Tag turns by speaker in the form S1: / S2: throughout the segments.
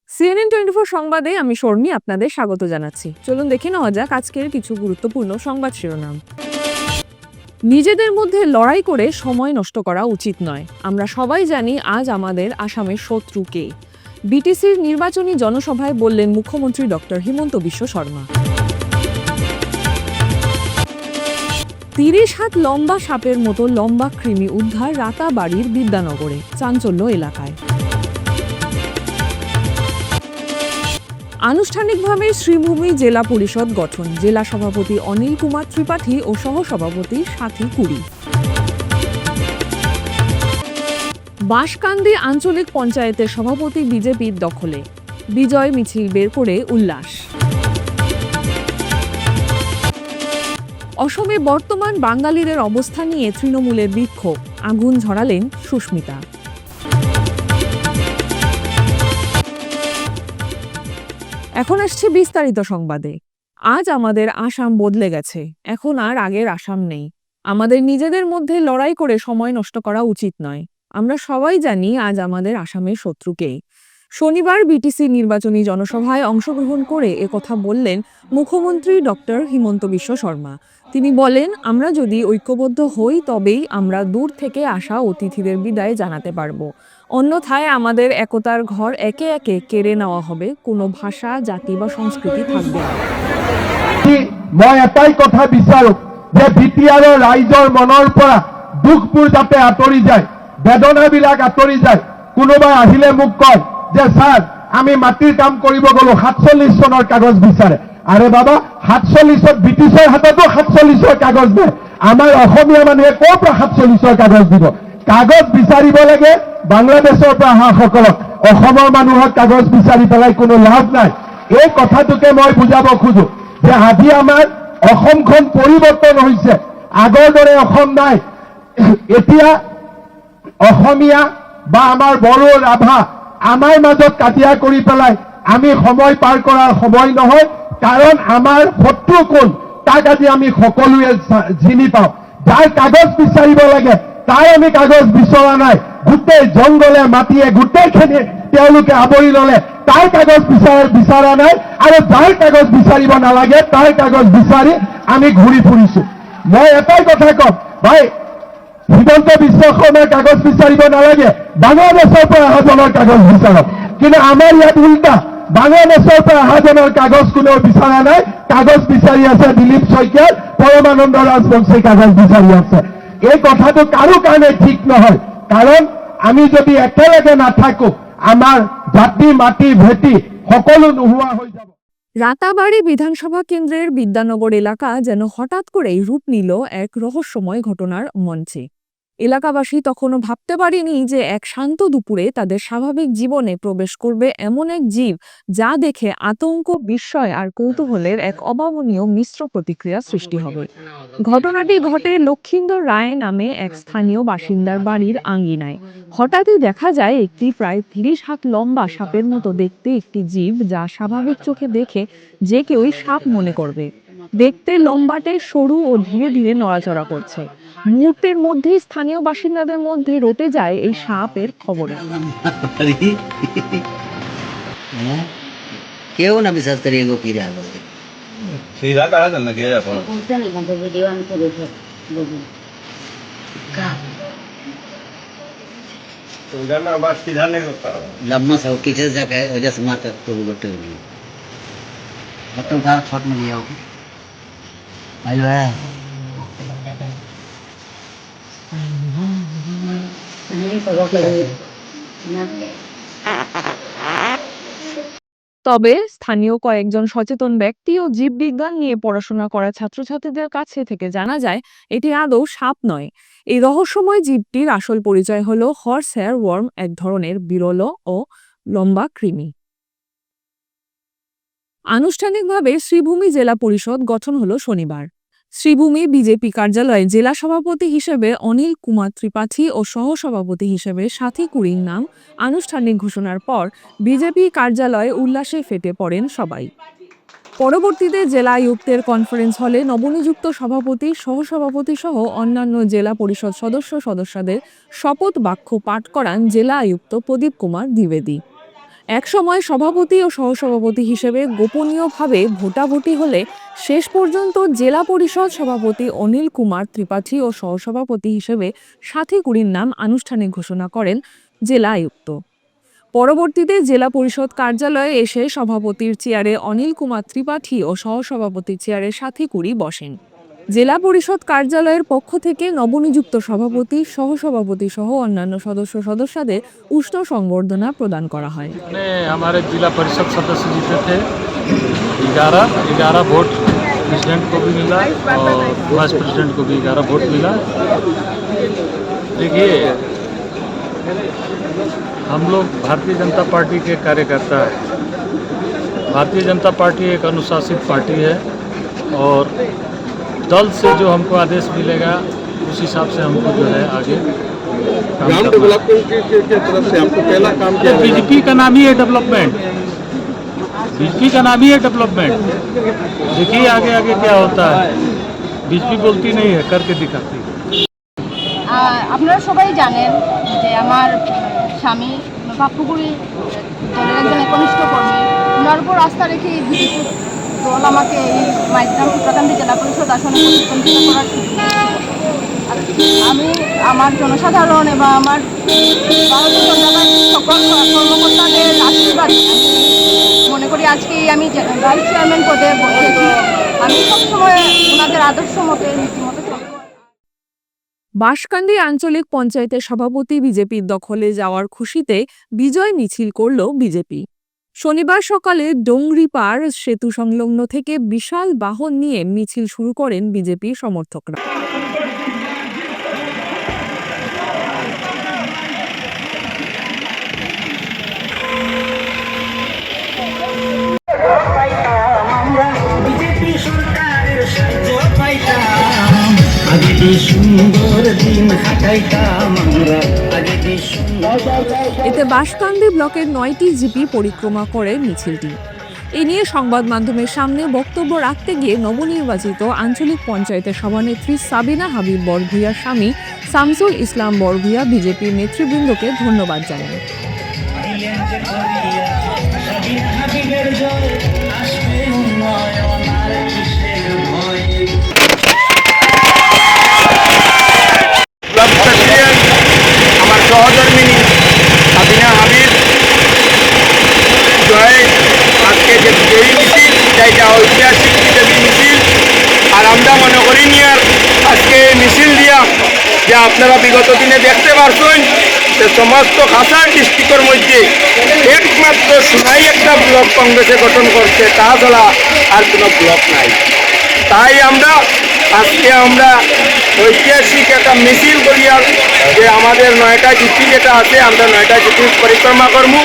S1: CNN 24 সংবাদে আমি শর্মী আপনাদের স্বাগত জানাচ্ছি। চলুন দেখে নেওয়া যাক আজকের কিছু গুরুত্বপূর্ণ সংবাদ শিরোনাম। নিজেদের মধ্যে লড়াই করে সময় নষ্ট করা উচিত নয়। আমরা সবাই জানি আজ আমাদের আসামের শত্রু কে। বিটিসির নির্বাচনী জনসভায় বললেন মুখ্যমন্ত্রী ডক্টর হিমন্ত বিশ্ব শর্মা। 30 হাত লম্বা সাপের মতো লম্বা কৃমি উদ্ধার রাতাবাড়ির বিদ্যানগরে, চাঞ্চল্য এলাকায়। আনুষ্ঠানিকভাবে শ্রীভূমি জেলা পরিষদ গঠন, জেলা সভাপতি অনিল কুমার ত্রিপাঠী ও সহসভাপতি সাথী কুড়ি। বাঁশকান্দি আঞ্চলিক পঞ্চায়েতের সভাপতি বিজেপির দখলে, বিজয় মিছিল বের করে উল্লাস। অসমে বর্তমান বাঙালিদের অবস্থা নিয়ে তৃণমূলের বিক্ষোভ, আগুন ঝরালেন সুস্মিতা। এখন আসছে বিস্তারিত সংবাদে। আজ আমাদের আসাম বদলে গেছে, এখন আর আগের আসাম নেই। আমাদের নিজেদের মধ্যে লড়াই করে সময় নষ্ট করা উচিত নয়। আমরা সবাই জানি আজ আমাদের আসামের শত্রু কে। শনিবার বিটিসি নির্বাচনী জনসভায় অংশগ্রহণ করে একথা বললেন মুখ্যমন্ত্রী ডক্টর হিমন্ত বিশ্ব শর্মা। তিনি বলেন, আমরা যদি ঐক্যবদ্ধ হই তবেই আমরা দূর থেকে আসা অতিথিদের বিদায় জানাতে পারব। অন্যথায় আমাদের একতার ঘর একে একে কেড়ে নেওয়া হবে, কোনো ভাষা, জাতি বা সংস্কৃতি থাকবে না।
S2: মই এটাই কথা বিচাৰো যে বিটিআৰৰ ৰাইজৰ মনৰ পৰা দুখবোৰ যাতে আঁতৰি যায়, বেদনাবিলাক আঁতৰি যায়। কোনোবাই আহিলে মোক কয় যে স্যার আমি মাটিৰ কাম কৰিব গলো 47 চনৰ কাগজ বিচাৰে। আরে বাবা 47ত ব্ৰিটিছৰ হাততো 47ৰ কাগজ নাই, আমাৰ অসমীয়া মানুহে ক'ৰ পৰা 47ৰ কাগজ দিব? কাগজ বিচাৰিব লাগে বাংলাদেশৰ পৰা অহা সকলক, অসমৰ মানুহক কাগজ বিচাৰি পেলাই কোনো লাভ নাই। এই কথাটোকে মই বুজাব খোজো যে আজি আমাৰ অসমখন পৰিৱৰ্তন হৈছে, আগৰ দৰে অসম নাই। এতিয়া অসমীয়া বা আমাৰ বড়ো, ৰাভা আমাৰ মাজত কাজিয়া কৰি পেলাই আমি সময় পাৰ কৰাৰ সময় নহয়, কাৰণ আমাৰ শত্ৰু কোন তাক আজি আমি সকলোৱে চিনি পাওঁ। যাৰ কাগজ বিচাৰিব লাগে তাৰ আমি কাগজ বিচৰা নাই, গোটেই জংগলে মাটিয়ে গোটেইখিনি তেওঁলোকে আৱৰি ললে, তাৰ কাগজ বিচৰা নাই। আৰু যাৰ কাগজ বিচাৰিব নালাগে তাৰ কাগজ বিচাৰি আমি ঘূৰি ফুৰিছো। মই এটাই কথা কম, ভাই হিমন্ত বিশ্ব শৰ্মাৰ কাগজ বিচাৰিব নালাগে, বাংলাদেশৰ পৰা অহাজনৰ কাগজ বিচাৰক। কিন্তু আমাৰ ইয়াত উল্টা, বাংলাদেশৰ পৰা অহাজনৰ কাগজ কোনেও বিচৰা নাই, কাগজ বিচাৰি আছে দিলীপ শইকীয়াৰ, পৰমানন্দ ৰাজবংশী কাগজ বিচাৰি আছে। এই কথাটো কাৰো কাৰণে ঠিক নহয়, কাৰণ আমি যদি একেলগে নাথাকো আমাৰ জাতি মাটি ভেটি সকলো নোহোৱা হৈ যাব।
S1: রাতাবাড়ি বিধানসভা কেন্দ্রের বিদ্যানগর এলাকা যেন হঠাৎ করেই রূপ নিল এক রহস্যময় ঘটনার মঞ্চে। এলাকাবাসী তখনও ভাবতে পারেনি যে এক শান্ত দুপুরে তাদের স্বাভাবিক জীবনে প্রবেশ করবে এমন এক জীব, যা দেখে আতঙ্ক, বিস্ময় আর কৌতূহলের এক অভাবনীয় মিশ্র প্রতিক্রিয়া সৃষ্টি হবে। ঘটনাটি ঘটে লক্ষিন্দর রায় নামে এক স্থানীয় বাসিন্দার বাড়ির আঙ্গিনায়। হঠাৎই দেখা যায় একটি প্রায় 30 হাত লম্বা সাপের মতো দেখতে একটি জীব, যা স্বাভাবিক চোখে দেখে যে কেউই সাপ মনে করবে। দেখতে লম্বাটে, সরু ও ধীরে ধীরে নড়াচড়া করছে। মুহূর্তের মধ্যেই স্থানীয় বাসিন্দাদের মধ্যে রটে যায় এই সাপের খবরে।
S3: কেউ না বিশ্বাস করি এগো কি রাখবো
S4: सीधा कहा चलना किया जाता है
S3: पूछते नहीं मैं तो वीडियो में तो देखो देखो का
S4: तो जाना बात सीधा नहीं होता
S3: लम्बा सा किसे जाके वजह से माता तो बटे नहीं मतलब का छोट में लिया हो भाई है नहीं तो रोक ले ना
S1: তবে স্থানীয় কয়েকজন সচেতন ব্যক্তি ও জীববিজ্ঞান নিয়ে পড়াশোনা করা ছাত্রছাত্রীদের কাছে থেকে জানা যায় এটি আদৌ সাপ নয়। এই রহস্যময় জীবটির আসল পরিচয় হল হর্স হেয়ার ওয়ার্ম, এক ধরনের বিরল ও লম্বা কৃমি। আনুষ্ঠানিকভাবে শ্রীভূমি জেলা পরিষদ গঠন হলো শনিবার। শ্রীভূমি বিজেপি কার্যালয়ে জেলা সভাপতি হিসেবে অনিল কুমার ত্রিপাঠী ও সহসভাপতি হিসেবে সাথী কুড়ির নাম আনুষ্ঠানিক ঘোষণার পর বিজেপি কার্যালয়ে উল্লাসে ফেটে পড়েন সবাই। পরবর্তীতে জেলা আয়ুক্তের কনফারেন্স হলে নবনিযুক্ত সভাপতি, সহসভাপতি সহ অন্যান্য জেলা পরিষদ সদস্যদের শপথ বাক্য পাঠ করান জেলা আয়ুক্ত প্রদীপ কুমার দ্বিবেদী। একসময় সভাপতি ও সহসভাপতি হিসেবে গোপনীয়ভাবে ভোটাভুটি হলে শেষ পর্যন্ত জেলা পরিষদ সভাপতি অনিল কুমার ত্রিপাঠী ও সহসভাপতি হিসেবে সাথী কুড়ির নাম আনুষ্ঠানিক ঘোষণা করেন জেলা আয়ুক্ত। পরবর্তীতে জেলা পরিষদ কার্যালয়ে এসে সভাপতির চেয়ারে অনিল কুমার ত্রিপাঠী ও সহসভাপতির চেয়ারে সাথী কুড়ি বসেন। জেলা পরিষদ কার্যালয়ের পক্ষ থেকে নবনিযুক্ত সভাপতি, সহসভাপতি সহ অন্যান্য সদস্যদের উষ্ণ সংবর্ধনা প্রদান করা হয়।
S5: हमारे जिला परिषद सदस्य जीते थे 11 वोट प्रेसिडेंट को भी मिला और वाइस प्रेसिडेंट को भी 11 वोट मिला। देखिए, हम लोग भारतीय जनता पार्टी के कार्यकर्ता हैं। भारतीय जनता पार्टी एक अनुशासित पार्टी है और दल से जो हमको आदेश मिलेगा उस हिसाब से हमको जो है आगे
S4: ग्राम डेवलपमेंट के तरफ से आपको पहला काम किया है।
S5: बीजेपी का नाम ही है डेवलपमेंट, बीजेपी का नाम ही है डेवलपमेंट। देखिए आगे आगे क्या होता है, बीजेपी बोलती नहीं है, करके दिखाती है।
S6: আপনারা সবাই জানেন যে আমার স্বামী বাপুগুড়ি দলের একজন একনিষ্ঠ কর্মী, ওনার উপর আস্থা রেখে বিজেপি দল আমাকে এই মাইজগ্রাম সুপ্রাকান্দি জেলা পরিষদ আসনে প্রতিদ্বন্দ্বিতা করার সুযোগ দিয়েছিল। আমি আমার জনসাধারণ এবং আমার ভারতীয় জনতা পার্টির সকল কর্মকর্তাদের আশীর্বাদে মনে করি আজকে আমি ভাইস চেয়ারম্যান পদে বসেছি। আমি সবসময় ওনাদের আদর্শ মতে নীতিমতো চলব।
S1: বাঁশকান্দি আঞ্চলিক পঞ্চায়েতের সভাপতি বিজেপির দখলে যাওয়ার খুশিতে বিজয় মিছিল করল বিজেপি। শনিবার সকালে ডোংরিপাড় সেতু সংলগ্ন থেকে বিশাল বাহন নিয়ে মিছিল শুরু করেন বিজেপি সমর্থকরা। এতে বাঁশকান্দি ব্লকের 9টি জিপি পরিক্রমা করে মিছিলটি। এ নিয়ে সংবাদ মাধ্যমের সামনে বক্তব্য রাখতে গিয়ে নবনির্বাচিত আঞ্চলিক পঞ্চায়েতের সভানেত্রী সাবিনা হাবিব বড়ভূঁইয়ার স্বামী শামসুল ইসলাম বড়ভূঁইয়া বিজেপির নেতৃবৃন্দকে ধন্যবাদ জানান।
S2: আমার সহধর্মিনী সাবিনা হাবিব জয় আজকে যে বিজয়ী মিছিল সেইটা ঐতিহাসিক বিজেপি মিছিল। আর আমরা মনে করি নিয়ার আজকে মিছিল দিয়া যে আপনারা বিগত দিনে দেখতে পারছেন যে সমস্ত খাসার ডিস্ট্রিক্টের মধ্যে একমাত্র সোনাই একটা ব্লক কংগ্রেসে গঠন করছে, তাছাড়া আর কোনো ব্লক নাই। তাই আজকে আমরা ঐতিহাসিক একটা মিছিল করিয়া যে আমাদের 9টা জিপি যেটা আছে আমরা 9টা জিপি পরিক্রমা করবো।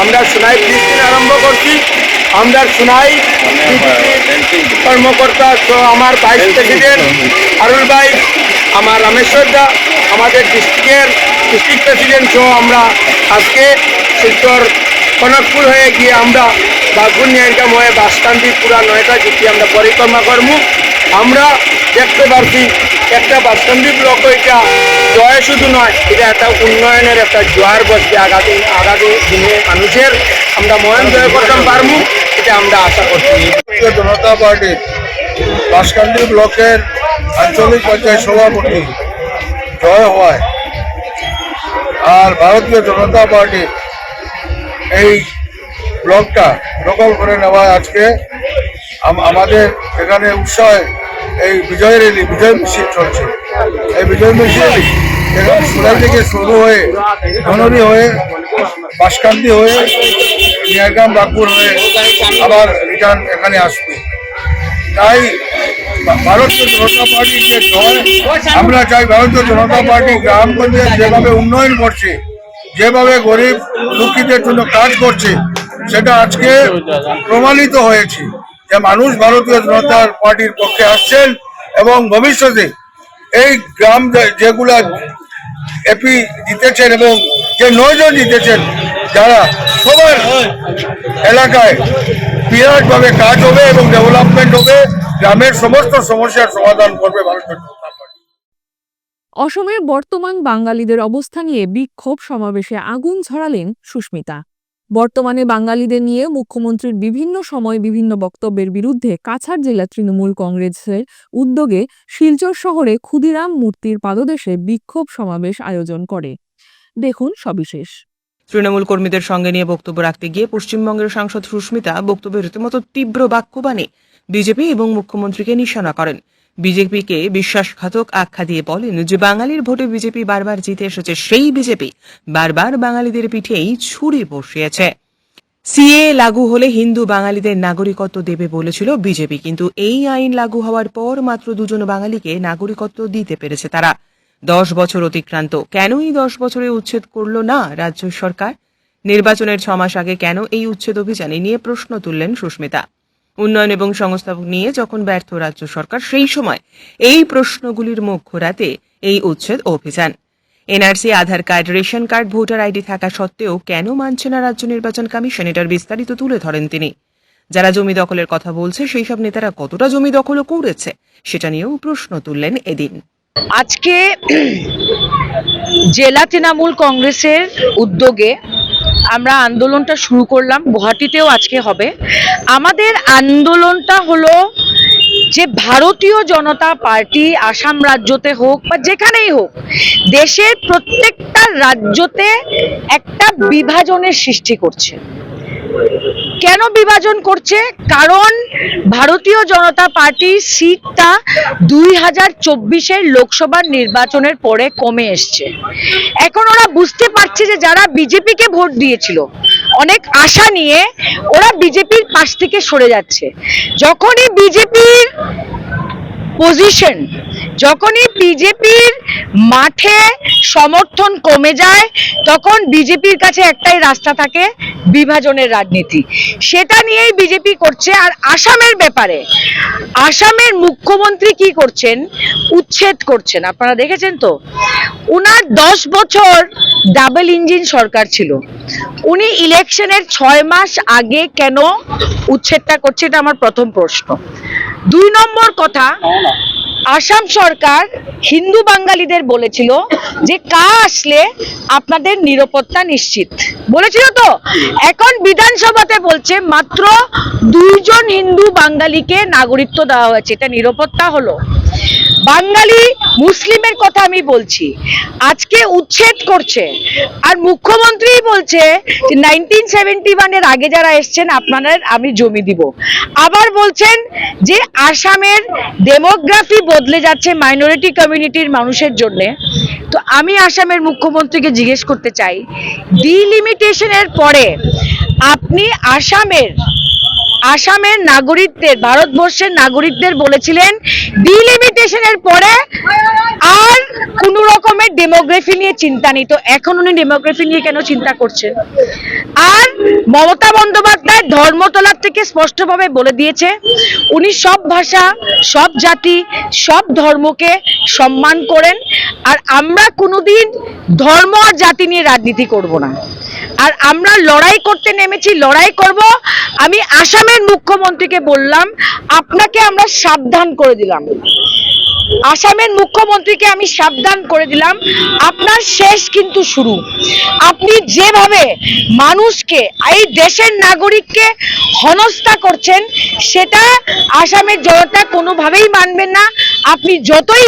S2: আমরা সোনাই ব্রিজ আরম্ভ করছি। আমরা সোনাই কর্মকর্তা তো আমার ভাইস প্রেসিডেন্ট আরুল ভাই, আমার রামেশ্বর দা, আমাদের ডিস্ট্রিক্ট প্রেসিডেন্ট সহ আমরা আজকে শিলচর কনকপুর হয়ে গিয়ে আমরা বাঘুর নিয়ারকাম হয়ে বাঁশকান্দি পুরা 9টা জিপি আমরা পরিক্রমা করবো। আমরা দেখতে পারছি একটা বাঁশকান্দি ব্লক এটা জয় শুধু নয়, এটা একটা উন্নয়নের একটা জোয়ার বসবে আগামী দিনে মানুষের আমরা ময়ন জয় করতে পারবো, এটা আমরা আশা করছি।
S7: ভারতীয় জনতা পার্টির বাঁশকান্দি ব্লকের আঞ্চলিক পঞ্চায়েত সভাপতি জয় হওয়ায় আর ভারতীয় জনতা পার্টির এই ব্লকটা দখল করে নেওয়ায় আজকে আমাদের এখানে উৎসাহে এই বিজয় র্যালি, বিজয় মিছিল চলছে। এই বিজয় মিছিল এখানে সুরাই থেকে শুরু হয়ে ধনরি হয়ে বাঁশকান্দি হয়ে নিয়ারগ্রাম বাঁকুড় হয়ে আবার রিটার্ন এখানে আসবে। তাই ভারতীয় জনতা পার্টির যে জয়, আমরা চাই ভারতীয় জনতা পার্টি গ্রামগঞ্জে যেভাবে উন্নয়ন করছে, যেভাবে গরিব দুঃখীদের জন্য কাজ করছে, সেটা আজকে প্রমাণিত হয়েছে যে মানুষ ভারতীয় জনতা পার্টির পক্ষে আসছেন এবং ভবিষ্যতে এই গ্রাম যেগুলা এপি জিতেছেন এবং যে 9 জন জিতেছেন, যারা সবার এলাকায় বিরাটভাবে কাজ হবে এবং ডেভেলপমেন্ট হবে, গ্রামের সমস্ত সমস্যার সমাধান করবে ভারতীয় জনতা পার্টি।
S1: অসমের বর্তমান বাঙালিদের অবস্থা নিয়ে বিক্ষোভ সমাবেশে আগুন ছড়ালেন সুস্মিতা। বর্তমানে বাঙালিদের নিয়ে মুখ্যমন্ত্রীর বিভিন্ন সময় বিভিন্ন বক্তব্যের বিরুদ্ধে কাছাড় জেলা তৃণমূল কংগ্রেসের উদ্যোগে শিলচর শহরে ক্ষুদিরাম মূর্তির পাদদেশে বিক্ষোভ সমাবেশ আয়োজন করে। দেখুন সবিশেষ।
S8: তৃণমূল কর্মীদের সঙ্গে নিয়ে বক্তব্য রাখতে গিয়ে পশ্চিমবঙ্গের সাংসদ সুস্মিতা বক্তব্যে রীতিমতো তীব্র বাক্যবাণে বিজেপি এবং মুখ্যমন্ত্রীকে নিশানা করেন। বিজেপিকে বিশ্বাসঘাতক আখ্যা দিয়ে বলেন যে বাঙালির ভোটে বিজেপি বারবার জিতে এসেছে, সেই বিজেপি বারবার বাঙালিদের পিঠেই ছুরি বসিয়েছে। সিএ লাগু হলে হিন্দু বাঙালিদের নাগরিকত্ব দেবে বলেছিল বিজেপি, কিন্তু এই আইন লাগু হওয়ার পর মাত্র 2 জন বাঙালিকে নাগরিকত্ব দিতে পেরেছে তারা। 10 বছর অতিক্রান্ত, কেন এই 10 বছরে উচ্ছেদ করল না রাজ্য সরকার? নির্বাচনের 6 মাস আগে কেন এই উচ্ছেদ অভিযানে নিয়ে প্রশ্ন তুললেন সুস্মিতা। উন্নয়ন এবং সংস্থাপন নিয়ে যখন ব্যর্থ রাজ্য সরকার, সেই সময় এই প্রশ্নগুলির মুখ ঘোরাতে এই উচ্ছেদ অভিযান। NRC, Aadhaar card, ration card, voter ID থাকা সত্ত্বেও কেন মানছে না রাজ্য নির্বাচন কমিশন, এটার বিস্তারিত তুলে ধরেন তিনি। যারা জমি দখলের কথা বলছে সেই সব নেতারা কতটা জমি দখলও করেছে সেটা নিয়েও প্রশ্ন তুললেন এদিন।
S9: আজকে জেলা তৃণমূল কংগ্রেসের উদ্যোগে আমরা আন্দোলনটা শুরু করলাম, গুয়াহাটিতেও আজকে হবে। আমাদের আন্দোলনটা হলো যে ভারতীয় জনতা পার্টি আসাম রাজ্যতে হোক বা যেখানেই হোক, দেশের প্রত্যেকটা রাজ্যতে একটা বিভাজনের সৃষ্টি করছে। কেন বিভাজন করছে? কারণ ভারতীয় জনতা পার্টির সিটটা 2024-এর লোকসভার নির্বাচনের পরে কমে এসছে। এখন ওরা বুঝতে পারছে যে যারা বিজেপিকে ভোট দিয়েছিল অনেক আশা নিয়ে, ওরা বিজেপির পাশ থেকে সরে যাচ্ছে। যখনই বিজেপির পজিশন, যখনই বিজেপির মাঠে সমর্থন কমে যায়, তখন বিজেপির কাছে একটাই রাস্তা থাকে, বিভাজনের রাজনীতি। সেটা নিয়েই বিজেপি করছে। আর আসামের ব্যাপারে, আসামের মুখ্যমন্ত্রী কি করছেন? উচ্ছেদ করছেন। আপনারা দেখেছেন তো, উনার 10 বছর ডাবল ইঞ্জিন সরকার ছিল। উনি ইলেকশনের 6 মাস আগে কেন উচ্ছেদটা করছে? এটা আমার প্রথম প্রশ্ন। 2 নম্বর কথা, আসাম সরকার হিন্দু বাঙালিদের বলেছিল যে কা আসলে আপনাদের নিরাপত্তা নিশ্চিত, বলেছিল তো। এখন বিধানসভাতে বলছে মাত্র 2 জন হিন্দু বাঙালিকে নাগরিকত্ব দেওয়া হয়েছে, এটা নিরাপত্তা হলো? বাঙালি মুসলিমের কথা আমি বলছি, আজকে উচ্ছেদ করছে। আর মুখ্যমন্ত্রী বলছে যে 1971-এর আগে যারা এসছেন আপনাদের আমি জমি দিব। আবার বলছেন যে আসামের ডেমোগ্রাফি বদলে যাচ্ছে মাইনরিটি কমিউনিটির মানুষের জন্য। তো আমি আসামের মুখ্যমন্ত্রীকে জিজ্ঞেস করতে চাই, ডিলিমিটেশনের পরে আপনি আসামের নাগরিকদের, ভারতবর্ষের নাগরিকদের বলেছিলেন ডিলিমিটেশনের পরে আর কোন রকমের ডেমোগ্রাফি নিয়ে চিন্তা নেই। তো এখন উনি ডেমোগ্রাফি নিয়ে কেন চিন্তা করছেন? আর মমতা বন্দ্যোপাধ্যায় ধর্মতলার থেকে স্পষ্টভাবে বলে দিয়েছে উনি সব ভাষা, সব জাতি, সব ধর্মকে সম্মান করেন। আর আমরা কোনোদিন ধর্ম আর জাতি নিয়ে রাজনীতি করব না। আর আমরা লড়াই করতে নেমেছি, লড়াই করব। আমি আসামের মুখ্যমন্ত্রীকে বললাম, আপনাকে আমরা সাবধান করে দিলাম, আসামের মুখ্যমন্ত্রীকে আমি সাবধান করে দিলাম, আপনার শেষ কিন্তু শুরু। আপনি যেভাবে মানুষকে, এই দেশের নাগরিককে হেনস্থা করছেন, সেটা আসামের জনতা কোনোভাবেই মানবেন না। আপনি যতই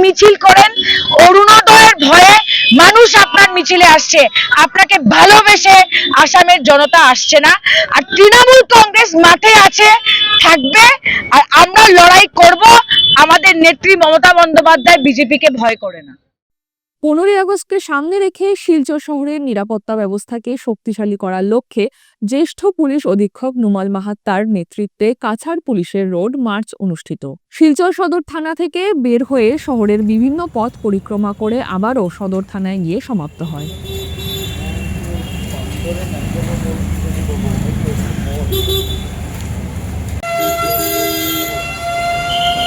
S9: মিছিল করেন, অরুণোদয়ের ভয়ে মানুষ আপনার মিছিলে আসছে, আপনাকে ভালোবেসে আসামের জনতা আসছে না। আর তৃণমূল কংগ্রেস মাঠে আছে, থাকবে, আর আমরা লড়াই করব। আমাদের নেত্রী মমতা বন্দ্যোপাধ্যায় বিজেপিকে ভয় করে না।
S1: 15 আগস্টকে সামনে রেখে শিলচর শহরের নিরাপত্তা ব্যবস্থাকে শক্তিশালী করার লক্ষ্যে জ্যেষ্ঠ পুলিশ অধীক্ষক নুমাল মাহাত্তার নেতৃত্বে কাছাড় পুলিশের রোড মার্চ অনুষ্ঠিত। শিলচর সদর থানা থেকে বের হয়ে শহরের বিভিন্ন পথ পরিক্রমা করে আবারও সদর থানায় গিয়ে সমাপ্ত হয়।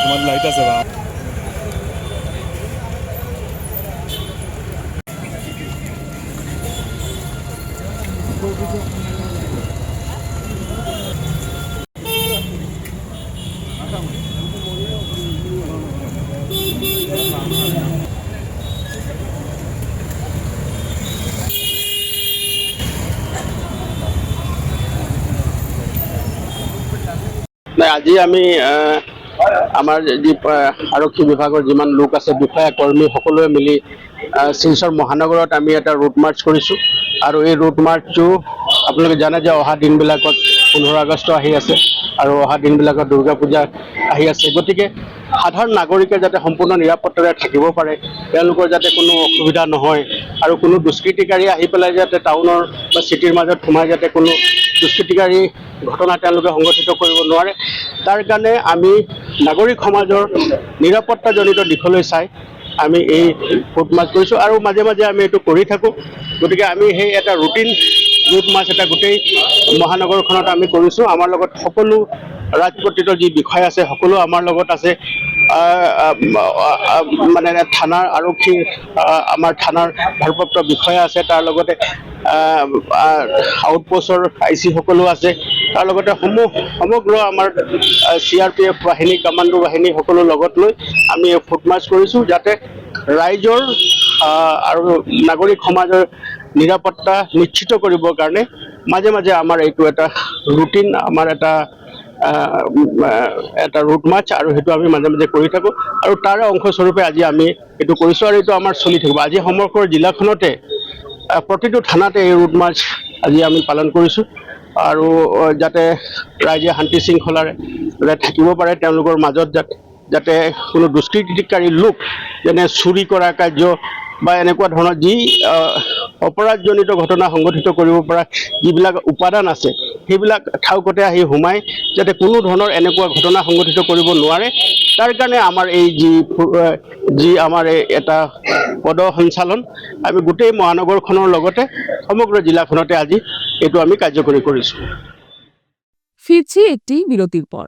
S4: তোমার লাইট আছে বা
S10: আজি আমি আমাৰ যি আৰক্ষী বিভাগৰ যিমান লোক আছে, বিষয়া কৰ্মী সকলোৱে মিলি শিলচৰ মহানগৰত আমি এটা ৰুট মাৰ্চ কৰিছোঁ। আৰু এই ৰুট মাৰ্চটো আপোনালোকে জানে যে অহা দিনবিলাকত 15 আগষ্ট আহি আছে আৰু অহা দিনবিলাকত দুৰ্গা পূজা আহি আছে। গতিকে সাধাৰণ নাগৰিকে যাতে সম্পূৰ্ণ নিৰাপত্তাৰে থাকিব পাৰে, তেওঁলোকৰ যাতে কোনো অসুবিধা নহয় আৰু কোনো দুষ্কৃতিকাৰী আহি পেলাই যাতে টাউনৰ বা চিটিৰ মাজত সোমাই যাতে কোনো দুষ্কৃতিকাৰী ঘটনা তেওঁলোকে সংঘটিত কৰিব নোৱাৰে, তাৰ কাৰণে আমি নাগৰিক সমাজৰ নিৰাপত্তাজনিত দিশলৈ চাই আমি এই ৰুট মাৰ্চ কৰিছোঁ আৰু মাজে মাজে আমি এইটো কৰি থাকোঁ। গতিকে আমি সেই এটা ৰুটিন ৰুট মাৰ্চ এটা গোটেই মহানগৰখনত আমি কৰিছোঁ। আমাৰ লগত সকলো ৰাজপত্ৰিত যি বিষয় আছে সকলো আমাৰ লগত আছে। মানে থানাৰ আৰক্ষী, আমাৰ থানাৰ ভাৰপ্ৰাপ্ত বিষয়া আছে, তাৰ লগতে আউটপোষ্টৰ IC সকলো আছে, তাৰ লগতে সমগ্ৰ আমাৰ CRPF বাহিনী, কামাণ্ডো বাহিনী সকলো লগত লৈ আমি এই ফুট মাৰ্চ কৰিছোঁ, যাতে ৰাইজৰ আৰু নাগৰিক সমাজৰ নিৰাপত্তা নিশ্চিত কৰিবৰ কাৰণে মাজে মাজে আমাৰ এইটো এটা ৰুটিন, আমাৰ এটা ৰুট মাৰ্চ, আৰু সেইটো আমি মাজে মাজে কৰি থাকোঁ। আৰু তাৰে অংশস্বৰূপে আজি আমি এইটো কৰিছোঁ আৰু এইটো আমাৰ চলি থাকিব। আজি সমগ্ৰ জিলাখনতে প্ৰতিটো থানাতে এই ৰুট মাৰ্চ আজি আমি পালন কৰিছোঁ আৰু যাতে ৰাইজে শান্তি শৃংখলাৰে থাকিব পাৰে, তেওঁলোকৰ মাজত যাতে কোনো দুষ্কৃতিকাৰী লোক যেনে চুৰি কৰা কাৰ্য বা এনেকুৱা ধৰণৰ যি অপৰাধজনিত ঘটনা সংঘটিত কৰিব পৰা যিবিলাক উপাদান আছে, সেইবিলাক ঠাউকতে আহি সোমাই যাতে কোনো ধৰণৰ এনেকুৱা ঘটনা সংঘটিত কৰিব নোৱাৰে, তাৰ কাৰণে আমাৰ এই যি আমাৰ এটা পদ সঞ্চালন আমি গোটেই মহানগৰখনৰ লগতে সমগ্ৰ জিলাখনতে আজি এইটো আমি কাৰ্যকৰী কৰিছোঁ।
S1: ফিরছি একটি বিরতির পর।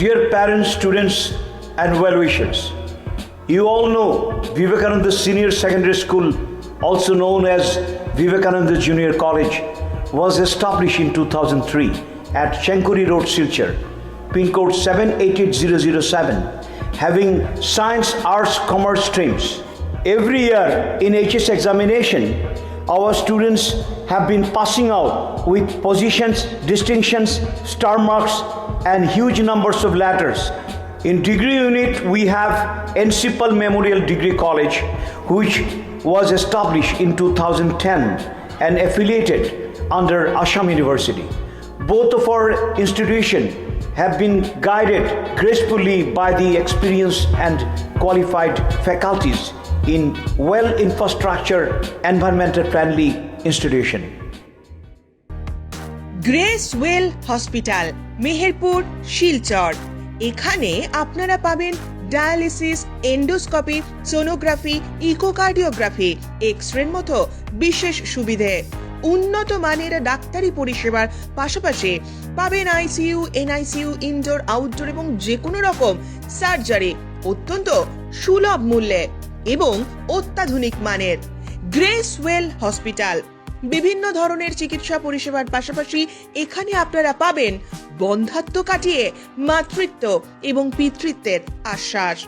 S11: Dear parents, students and well-wishers, you all know Vivekananda Senior Secondary School, also known as Vivekananda Junior College, was established in 2003 at Chenkuri Road, Silchar, pin code 788007, having science, arts, commerce streams. Every year in HS examination, our students have been passing out with positions, distinctions, star marks, and huge numbers of letters. In degree unit, we have Encipal Memorial Degree College, which was established in 2010 and affiliated under Assam University. Both of our institutions have been guided gracefully by the experienced and qualified faculties in well infrastructure, environmental friendly institution.
S8: Grace well hospital, Meherpur, Silchar. এখানে আপনারা পাবেন dialysis, endoscopy, sonography, echocardiography, এক্সরের মতো বিশেষ সুবিধে। উন্নত মানের ডাক্তারি পরিষেবার পাশাপাশি পাবেন ICU, NICU, ইনডোর, আউটডোর এবং যে কোনো রকম সার্জারি অত্যন্ত সুলভ মূল্যে এবং অত্যাধুনিক মানের। গ্রেস ওয়েল হসপিটাল বিভিন্ন ধরনের চিকিৎসা পরিষেবার পাশাপাশি এখানে আপনারা পাবেন বন্ধ্যাত্ব কাটিয়ে মাতৃত্ব এবং পিতৃত্বের আশ্বাস।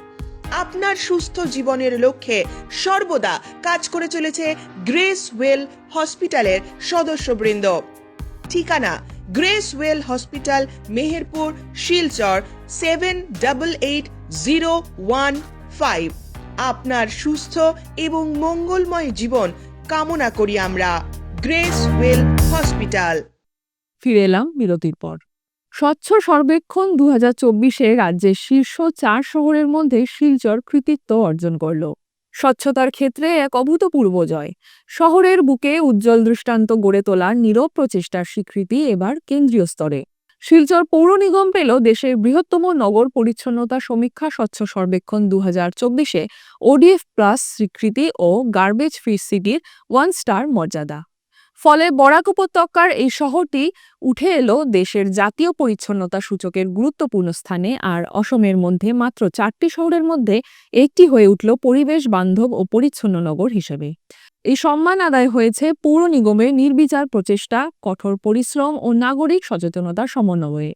S8: আপনার সুস্থ জীবনের লক্ষ্যে সর্বদা কাজ করে চলেছে গ্রেস ওয়েল হসপিটালের সদস্যবৃন্দ। ঠিকানা grace well hospital, Meherpur, Silchar 788015। আপনার সুস্থ এবং মঙ্গলময় জীবন কামনা করি আমরা। Grace well hospital.
S1: ফিরে এলাম বিরতির পর। স্বচ্ছ সর্বেক্ষণ 2024-এ রাজ্যের শীর্ষ 4 শহরের মধ্যে শিলচর কৃতিত্ব অর্জন করল। স্বচ্ছতার ক্ষেত্রে এক অভূতপূর্ব জয়। শহরের বুকে উজ্জ্বল দৃষ্টান্ত গড়ে তোলার নীরব প্রচেষ্টার স্বীকৃতি এবার কেন্দ্রীয় স্তরে। শিলচর পৌর নিগম পেল দেশের বৃহত্তম নগর পরিচ্ছন্নতা সমীক্ষা স্বচ্ছ সর্বেক্ষণ 2024-এ ODF+ স্বীকৃতি ও গার্বেজ ফ্রি সিটির 1 স্টার মর্যাদা। ফলে বরাক উপত্যকার এই শহরটি উঠে এলো দেশের জাতীয় পরিচ্ছন্নতা সূচকের গুরুত্বপূর্ণ স্থানে, আর অসমের মধ্যে মাত্র 4টি শহরের মধ্যে একটি হয়ে উঠল পরিবেশ বান্ধব ও পরিচ্ছন্ন নগর হিসেবে। এই সম্মান আদায় হয়েছে পৌর নিগমের নির্বিচার প্রচেষ্টা, কঠোর পরিশ্রম ও নাগরিক সচেতনতার সমন্বয়ে।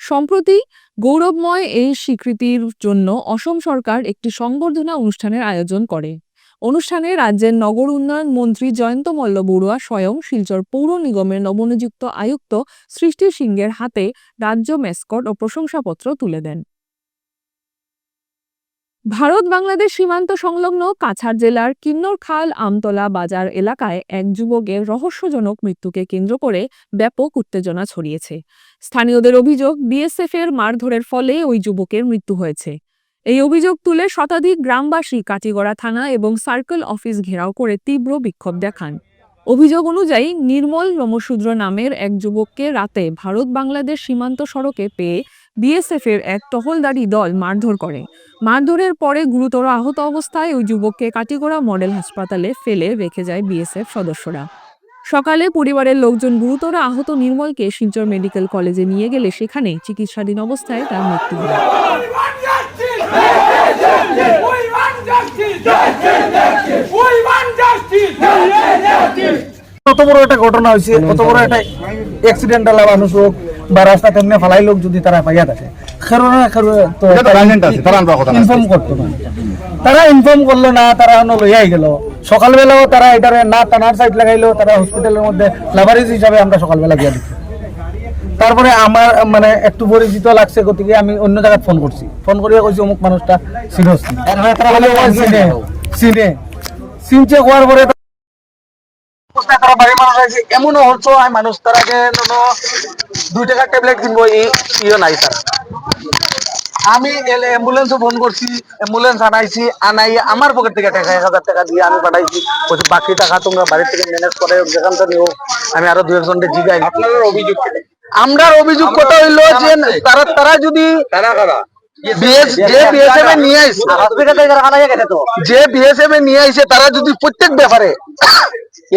S1: সম্প্রতি গৌরবময় এই স্বীকৃতির জন্য অসম সরকার একটি সংবর্ধনা অনুষ্ঠানের আয়োজন করে। অনুষ্ঠানে রাজ্যের নগর উন্নয়ন মন্ত্রী জয়ন্ত মল্ল বড়ুয়া স্বয়ং শিলচর পৌর নিগমের নবনিযুক্ত আয়ুক্ত সৃষ্টি সিংহের হাতে রাজ্য ম্যাসকট ও প্রশংসাপত্র তুলে দেন। ভারত বাংলাদেশ সীমান্ত সংলগ্ন কাছাড় জেলার কিন্নরখাল আমতলা বাজার এলাকায় এক যুবকের রহস্যজনক মৃত্যুকে কেন্দ্র করে ব্যাপক উত্তেজনা ছড়িয়েছে। স্থানীয়দের অভিযোগ, বিএসএফ এর মারধরের ফলে ওই যুবকের মৃত্যু হয়েছে। এই অভিযোগ তুলে শতাধিক গ্রামবাসী কাটিগড়া থানা এবং সার্কেল অফিস ঘেরাও করে তীব্র বিক্ষোভ দেখান। অভিযোগ অনুযায়ী নির্মল রমশূদ্র নামের এক যুবককে রাতে ভারত বাংলাদেশ সীমান্ত সড়কে পেয়ে বিএসএফ এর এক টহলদারি দল মারধর করে। মারধরের পরে গুরুতর আহত অবস্থায় ওই যুবককে কাটিগড়া মডেল হাসপাতালে ফেলে রেখে যায় বিএসএফ সদস্যরা। সকালে পরিবারের লোকজন গুরুতর আহত নির্মলকে শিলচর মেডিকেল কলেজে নিয়ে গেলে সেখানে চিকিৎসাধীন অবস্থায় তার মৃত্যু হয়।
S12: কত বড় একটা ঘটনা হয়েছে, কত বড় একটা অ্যাক্সিডেন্টাল মানুষ হোক বা রাস্তা তেমনি ফালাই লোক যদি তারা পাইয়া থাকে, ইনফর্ম করতো না, তারা ইনফর্ম করলো না, তারা লইয়াই গেল। সকালবেলাও তারা এটারে না টানার সাইড লাগাইলো, তারা হসপিটালের মধ্যে লাভারিজ হিসাবে আমরা সকালবেলা গিয়ে দেখি। তারপরে আমার মানে একটু পরিচিত লাগছে, গতিকে আমি অন্য জায়গায় ফোন করছি, ফোন করিয়া কইছি অমুক মানুষটা সিরিয়াস চিনছে হওয়ার পরে তারা বাড়ির মানুষ আছে, এমনও হচ্ছে মানুষ তারা যে 2 টাকার ট্যাবলেট কিনবো ইয়ে নাই তারা। আমি অ্যাম্বুলেন্সও ফোন করছি, অ্যাম্বুলেন্স আনাই আমার পকেট থেকে টাকা 1000 টাকা দিয়ে আমি পাঠাইছি, বলছি বাকি টাকা তোমরা বাড়ির থেকে ম্যানেজ করে যেখান থেকে নিও। আমি আরো 2-1জনকে জিগাই। আমরা অভিযোগ কথা হইলো যে তারা যদি তারা যদি প্রত্যেক ব্যাপারে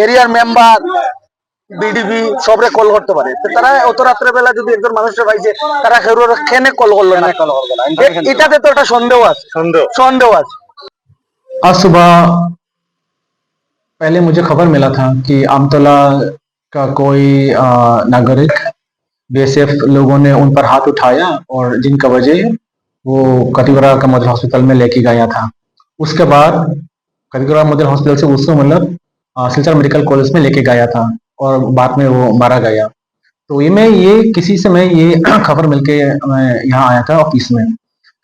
S12: এরিয়ার মেম্বার বিডিপি সবরে কল করতে পারে, তারা অত রাত্রে বেলা যদি একজন মানুষের পাইছে তারা কেন কল করলো না, এটাতে তো একটা সন্দেহ আছে।
S13: आज सुबह पहले मुझे खबर मिला था कि आमतला का कोई नागरिक बीएसएफ लोगों ने उन पर हाथ उठाया और जिनका वजह वो कटिगड़ा का मॉडल हॉस्पिटल में लेके गया था। उसके बाद कटिगड़ा मॉडल हॉस्पिटल से उसको मतलब सिलचर मेडिकल कॉलेज में लेके गया था और बाद में वो मारा गया। तो ये किसी से मैं ये खबर मिलके मैं यहाँ आया था ऑफिस में।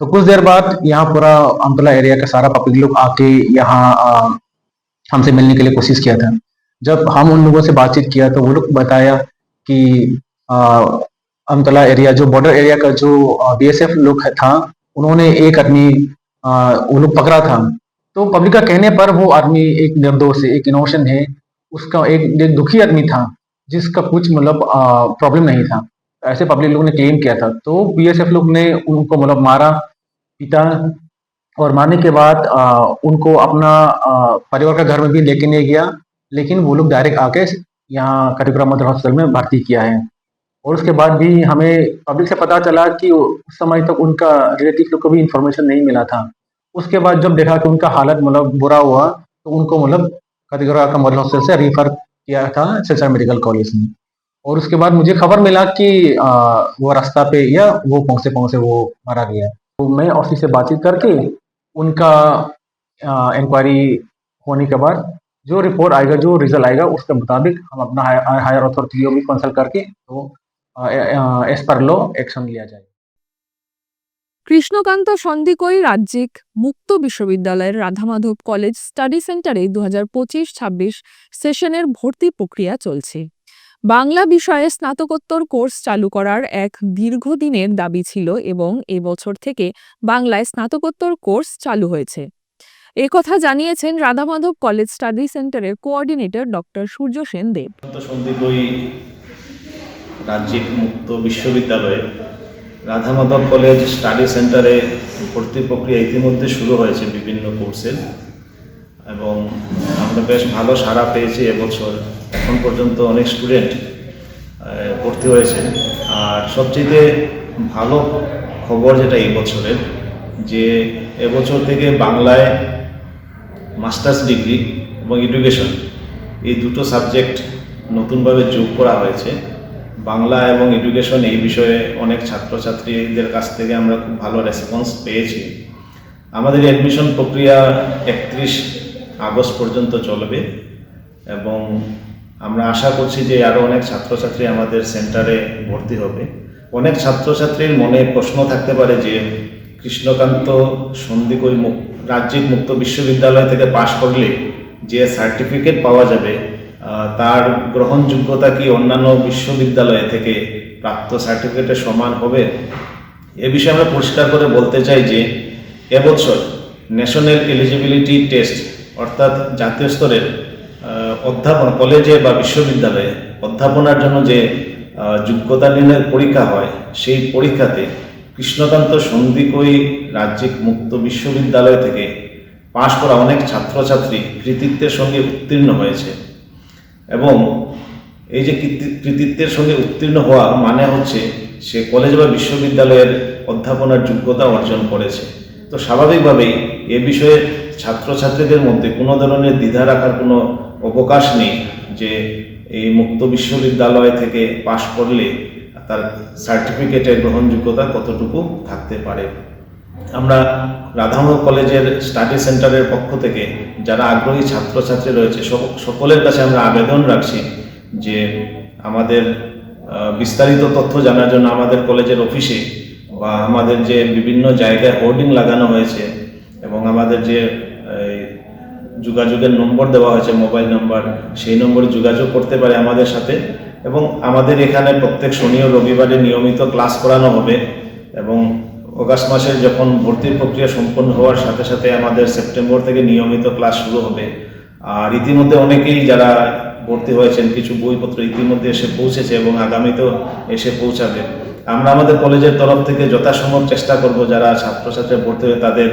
S13: तो कुछ देर बाद यहाँ पूरा आमतला एरिया का सारा पब्लिक लोग आके यहाँ हमसे मिलने के लिए कोशिश किया था। जब हम उन लोगों से बातचीत किया तो वो लोग बताया कि आमतला एरिया जो बॉर्डर एरिया का जो बीएसएफ लोग था, उन्होंने एक आदमी वो लोग पकड़ा था। तो पब्लिक का कहने पर वो आदमी एक निर्दोष है, एक इनोसेंट है, उसका एक दुखी आदमी था जिसका कुछ मतलब प्रॉब्लम नहीं था, ऐसे पब्लिक लोगों ने क्लेम किया था। तो बीएसएफ लोग ने उनको मतलब मारा पीटा और मारने के बाद उनको अपना परिवार का घर में भी लेके नहीं गया, लेकिन वो लोग डायरेक्ट आके यहाँ कटिगड़ा मॉडल हॉस्पिटल में भर्ती किया है। और उसके बाद भी हमें पब्लिक से पता चला कि उस समय तक उनका रिलेटिव लोग को भी इंफॉर्मेशन नहीं मिला था। उसके बाद जब देखा कि उनका हालत मतलब बुरा हुआ तो उनको मतलब कटिगड़ा का मॉडल हॉस्पिटल से रेफर किया था सिलचर मेडिकल कॉलेज में। और उसके बाद मुझे खबर मिला कि वो रास्ता पे या वो पहुंचे वो मारा गया। तो मैं ऑफिस से बातचीत करके उनका इंक्वायरी होने के बाद जो रिपोर्ट आएगा, जो रिजल्ट आएगा, उसके मुताबिक हम अपना हायर अथॉरिटी को भी कंसल्ट करके तो एज पर लॉ एक्शन लिया जाए।
S1: কৃষ্ণকান্ত সন্দিকৈ রাজ্যিক মুক্ত বিশ্ববিদ্যালয়ের রাধামাধব কলেজ স্টাডি সেন্টারে 2025-26 সেশনের ভর্তি প্রক্রিয়া চলছে। বাংলা বিষয়ে স্নাতকোত্তর কোর্স চালু করার এক দীর্ঘদিনের দাবি ছিল এবং এবছর থেকে বাংলায় স্নাতকোত্তর কোর্স চালু হয়েছে। একথা জানিয়েছেন রাধামাধব কলেজ স্টাডি সেন্টারের কোঅর্ডিনেটর ডক্টর সূর্য সেন দেব।
S14: সন্দিকৈ রাজ্যিক মুক্ত বিশ্ববিদ্যালয়ে রাধামাধব কলেজ স্টাডি সেন্টারে ভর্তি প্রক্রিয়া ইতিমধ্যে শুরু হয়েছে বিভিন্ন কোর্সের, এবং আমরা বেশ ভালো সাড়া পেয়েছি এবছর। এখন পর্যন্ত অনেক স্টুডেন্ট ভর্তি হয়েছে। আর সবচেয়ে ভালো খবর যেটা এই বছরের, যে এবছর থেকে বাংলায় মাস্টার্স ডিগ্রি এবং এডুকেশন এই দুটো সাবজেক্ট নতুনভাবে যোগ করা হয়েছে। বাংলা এবং এডুকেশন এই বিষয়ে অনেক ছাত্রছাত্রীদের কাছ থেকে আমরা খুব ভালো রেসপন্স পেয়েছি। আমাদের অ্যাডমিশন প্রক্রিয়া 31 আগস্ট পর্যন্ত চলবে এবং আমরা আশা করছি যে আরও অনেক ছাত্রছাত্রী আমাদের সেন্টারে ভর্তি হবে। অনেক ছাত্রছাত্রীর মনে প্রশ্ন থাকতে পারে যে কৃষ্ণকান্ত সন্দিকৈ রাজ্যিক মুক্ত বিশ্ববিদ্যালয় থেকে পাশ করলে যে সার্টিফিকেট পাওয়া যাবে তার গ্রহণযোগ্যতা কি অন্যান্য বিশ্ববিদ্যালয় থেকে প্রাপ্ত সার্টিফিকেটের সমান হবে? এ বিষয়ে আমরা পরিষ্কার করে বলতে চাই যে এবছর ন্যাশনাল এলিজিবিলিটি টেস্ট অর্থাৎ জাতীয় স্তরের অধ্যাপনা কলেজে বা বিশ্ববিদ্যালয়ে অধ্যাপনার জন্য যে যোগ্যতা নির্ণয়ের পরীক্ষা হয়, সেই পরীক্ষাতে কৃষ্ণকান্ত সন্দিকৈ রাজ্যিক মুক্ত বিশ্ববিদ্যালয় থেকে পাশ করা অনেক ছাত্রছাত্রী কৃতিত্বের সঙ্গে উত্তীর্ণ হয়েছে এবং এই যে কৃতিত্বের সঙ্গে উত্তীর্ণ হওয়া মানে হচ্ছে সে কলেজ বা বিশ্ববিদ্যালয়ের অধ্যাপনার যোগ্যতা অর্জন করেছে। তো স্বাভাবিকভাবেই এ বিষয়ে ছাত্রছাত্রীদের মধ্যে কোনো ধরনের দ্বিধা রাখার কোনো অবকাশ নেই যে এই মুক্ত বিশ্ববিদ্যালয় থেকে পাশ করলে তার সার্টিফিকেটের গ্রহণযোগ্যতা কতটুকু থাকতে পারে। আমরা রাধামোহন কলেজের স্টাডি সেন্টারের পক্ষ থেকে যারা আগ্রহী ছাত্রছাত্রী রয়েছে সকলের কাছে আমরা আবেদন রাখছি যে আমাদের বিস্তারিত তথ্য জানার জন্য আমাদের কলেজের অফিসে বা আমাদের যে বিভিন্ন জায়গায় হোর্ডিং লাগানো হয়েছে এবং আমাদের যে যোগাযোগের নম্বর দেওয়া হয়েছে মোবাইল নম্বর, সেই নম্বরে যোগাযোগ করতে পারে আমাদের সাথে। এবং আমাদের এখানে প্রত্যেক শনি ও রবিবারে নিয়মিত ক্লাস করানো হবে এবং অগাস্ট মাসে যখন ভর্তির প্রক্রিয়া সম্পন্ন হওয়ার সাথে সাথে আমাদের সেপ্টেম্বর থেকে নিয়মিত ক্লাস শুরু হবে। আর ইতিমধ্যে অনেকেই যারা ভর্তি হয়েছেন কিছু বইপত্র ইতিমধ্যে এসে পৌঁছেছে এবং আগামীতেও এসে পৌঁছাবে। আমরা আমাদের কলেজের তরফ থেকে যথাসম্ভব চেষ্টা করব যারা ছাত্রছাত্রী ভর্তি হয়ে তাদের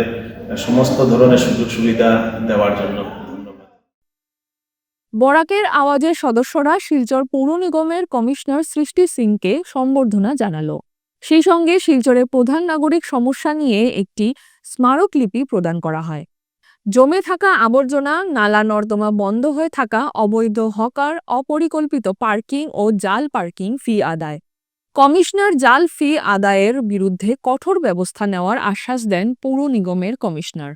S14: সমস্ত ধরনের সুযোগ সুবিধা দেওয়ার জন্য।
S1: বরাকের আওয়াজের সদস্যরা শিলচর পৌর নিগমের কমিশনার সৃষ্টি সিংকে সম্বর্ধনা জানালো। সেই সঙ্গে শিলচরের প্রধান নাগরিক সমস্যা নিয়ে একটি স্মারকলিপি প্রদান করা হয়। জমে থাকা আবর্জনা, নালা নর্দমা বন্ধ হয়ে থাকা, অবৈধ হকার, অপরিকল্পিত পার্কিং ও জাল পার্কিং ফি আদায়। কমিশনার জাল ফি আদায়ের বিরুদ্ধে কঠোর ব্যবস্থা নেওয়ার আশ্বাস দেন পৌর নিগমের কমিশনার।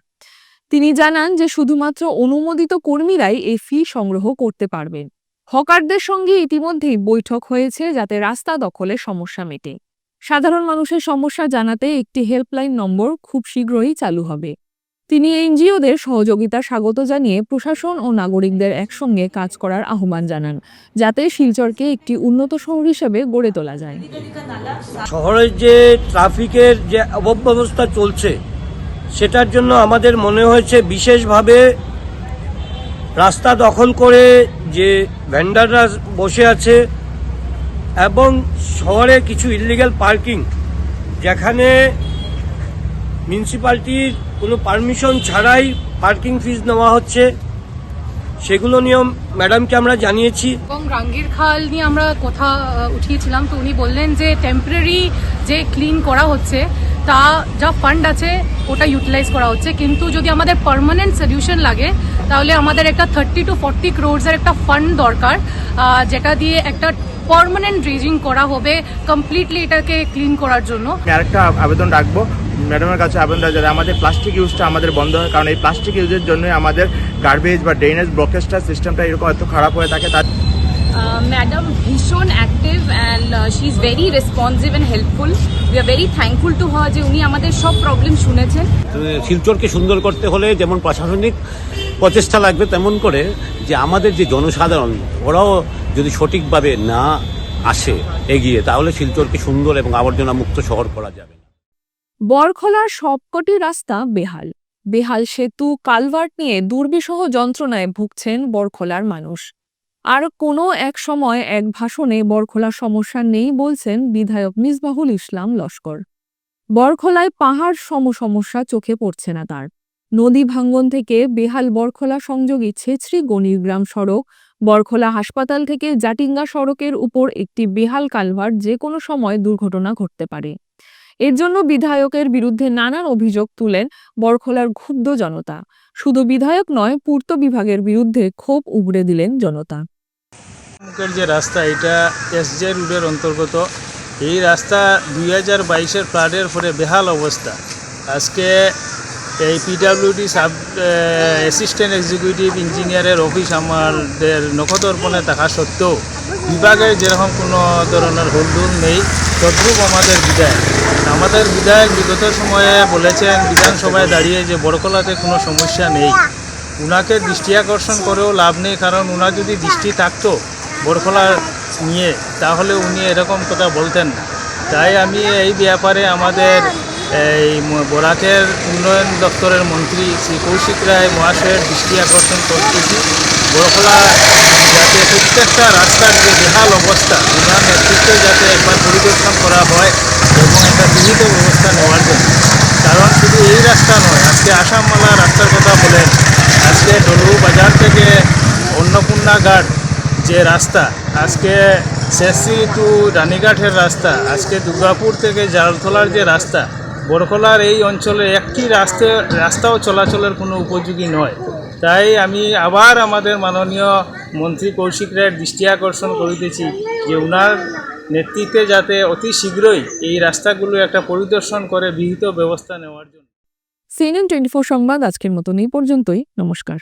S1: তিনি জানান যে শুধুমাত্র অনুমোদিত কর্মীরাই এই ফি সংগ্রহ করতে পারবেন। হকারদের সঙ্গে ইতিমধ্যেই বৈঠক হয়েছে যাতে রাস্তা দখলের সমস্যা মেটে। সাধারণ মানুষের সমস্যা জানাতে একটি হেল্পলাইন নম্বর খুব শীঘ্রই চালু হবে। তিনি এনজিওদের সহযোগিতা স্বাগত জানিয়ে প্রশাসন ও নাগরিকদের একসঙ্গে কাজ করার আহ্বান জানান যাতে শিলচরকে একটি উন্নত শহর হিসেবে গড়ে তোলা যায়।
S15: শহরের যে ট্রাফিকের যে অব্যবস্থা চলছে সেটার জন্য আমাদের মনে হয়েছে বিশেষভাবে রাস্তা দখল করে যে ভেন্ডাররা বসে আছে এবং শহরে কিছু ইলিগ্যাল পার্কিং যেখানে মিউনিসিপ্যালিটির কোনো পারমিশন ছাড়াই পার্কিং ফিজ নেওয়া হচ্ছে, সেগুলো নিয়ম ম্যাডামকে আমরা জানিয়েছি।
S16: এবং রাঙ্গির খাল নিয়ে আমরা কথা উঠিয়েছিলাম, তো উনি বললেন যে টেম্পোরারি যে ক্লিন করা হচ্ছে তা যা ফান্ড আছে ওটা ইউটিলাইজ করা হচ্ছে, কিন্তু যদি আমাদের পার্মানেন্ট সলিউশন লাগে তাহলে আমাদের একটা 30 to 40 crores-এর একটা ফান্ড দরকার, যেটা দিয়ে একটা পার্মানেন্ট ড্রেজিং করা হবে কমপ্লিটলি এটাকে ক্লিন করার জন্য।
S17: আরেকটা আবেদন রাখবো ম্যাডামের কাছে, আবেদন যাতে আমাদের প্লাস্টিক ইউজটা আমাদের বন্ধ হয়, কারণ এই প্লাস্টিক ইউজের জন্যই আমাদের গার্বেজ বা ড্রেনেজ ব্লকেজটা সিস্টেমটা এরকম এত খারাপ হয়ে থাকে। তার
S18: ম্যাডাম ভীষণ active and she is very responsive and helpful. We are very thankful to her যে উনি আমাদের সব প্রবলেম শুনেছেন।
S19: শিলচরকে সুন্দর করতে হলে যেমন প্রশাসনিক প্রচেষ্টা লাগবে, তেমন করে যে আমাদের যে জনসাধারণ ওরাও যদি সঠিকভাবে না আসে এগিয়ে, তাহলে শিলচরকে সুন্দর এবং আবর্জনা মুক্ত শহর করা যাবে।
S1: বরখলার সবকটি রাস্তা বেহাল। বেহাল সেতু, কালভার্ট নিয়ে দুর্বিষহ যন্ত্রণায় ভুগছেন বরখলার মানুষ। আর কোনো এক সময় এক ভাষণে বরখলার সমস্যা নেই বলছেন বিধায়ক মিসবাহুল ইসলাম লস্কর। বরখলায় পাহাড় সমস্যা চোখে পড়ছে না তার। নদী ভাঙ্গন থেকে বেহাল বরখলা সংযোগী ছেছরি গণিরগ্রাম সড়ক, বরখলা হাসপাতাল থেকে জাটিঙ্গা সড়কের উপর একটি বেহাল কালভার্ট যে কোনো সময় দুর্ঘটনা ঘটতে পারে। এর জন্য বিধায়কের বিরুদ্ধে নানান অভিযোগ তুলেন বরখলার ক্ষুব্ধ জনতা। শুধু বিধায়ক নয়, পূর্ত বিভাগের বিরুদ্ধে ক্ষোভ উগড়ে দিলেন জনতা।
S5: মুখের যে রাস্তা, এটা এসজে রোডের অন্তর্গত। এই রাস্তা 2022-এর ফ্লাডের পরে বেহাল অবস্থা। আজকে এই পিডাব্লিউডি সাব অ্যাসিস্ট্যান্ট এক্সিকিউটিভ ইঞ্জিনিয়ারের অফিস আমাদের নখদর্পণে থাকা সত্ত্বেও বিভাগের যেরকম কোনো ধরনের হুলদুল নেই, তদ্রূপ আমাদের বিধায়ক বিগত সময়ে বলেছেন বিধানসভায় দাঁড়িয়ে যে বড়কলাতে কোনো সমস্যা নেই। উনাকে দৃষ্টি আকর্ষণ করেও লাভ নেই, কারণ উনার যদি দৃষ্টি থাকতো বড়কলা নিয়ে তাহলে উনি এরকম কথা বলতেন না। তাই আমি এই ব্যাপারে আমাদের এই বরাকের উন্নয়ন দপ্তরের মন্ত্রী শ্রী কৌশিক রায় মহাশয়ের দৃষ্টি আকর্ষণ করতেছি। বড়কলা যাতে প্রত্যেকটা রাস্তার যে বেহাল অবস্থা, উনার নেতৃত্বে যাতে একবার পরিদর্শন করা হয় এবং একটা বিহিত ব্যবস্থা নেওয়ার জন্য। কারণ শুধু এই রাস্তা নয়, আজকে আসামমালা রাস্তার কথা বলেন, আজকে ডলু বাজার থেকে অন্নপূর্ণা ঘাট যে রাস্তা, আজকে শেষি টু রানীঘাটের রাস্তা, আজকে দুর্গাপুর থেকে জালতলার যে রাস্তা, বড়কলার এই অঞ্চলে একটি রাস্তাও চলাচলের কোনো উপযোগী নয়। তাই আমি আবার আমাদের মাননীয় মন্ত্রী কৌশিক রায়ের দৃষ্টি আকর্ষণ করিতেছি যে উনার নেতৃত্বে যাতে অতি শীঘ্রই এই রাস্তাগুলো একটা পরিদর্শন করে বিহিত ব্যবস্থা নেওয়ার জন্য।
S1: CNN 24 সংবাদ আজকের মতন এই পর্যন্তই। নমস্কার।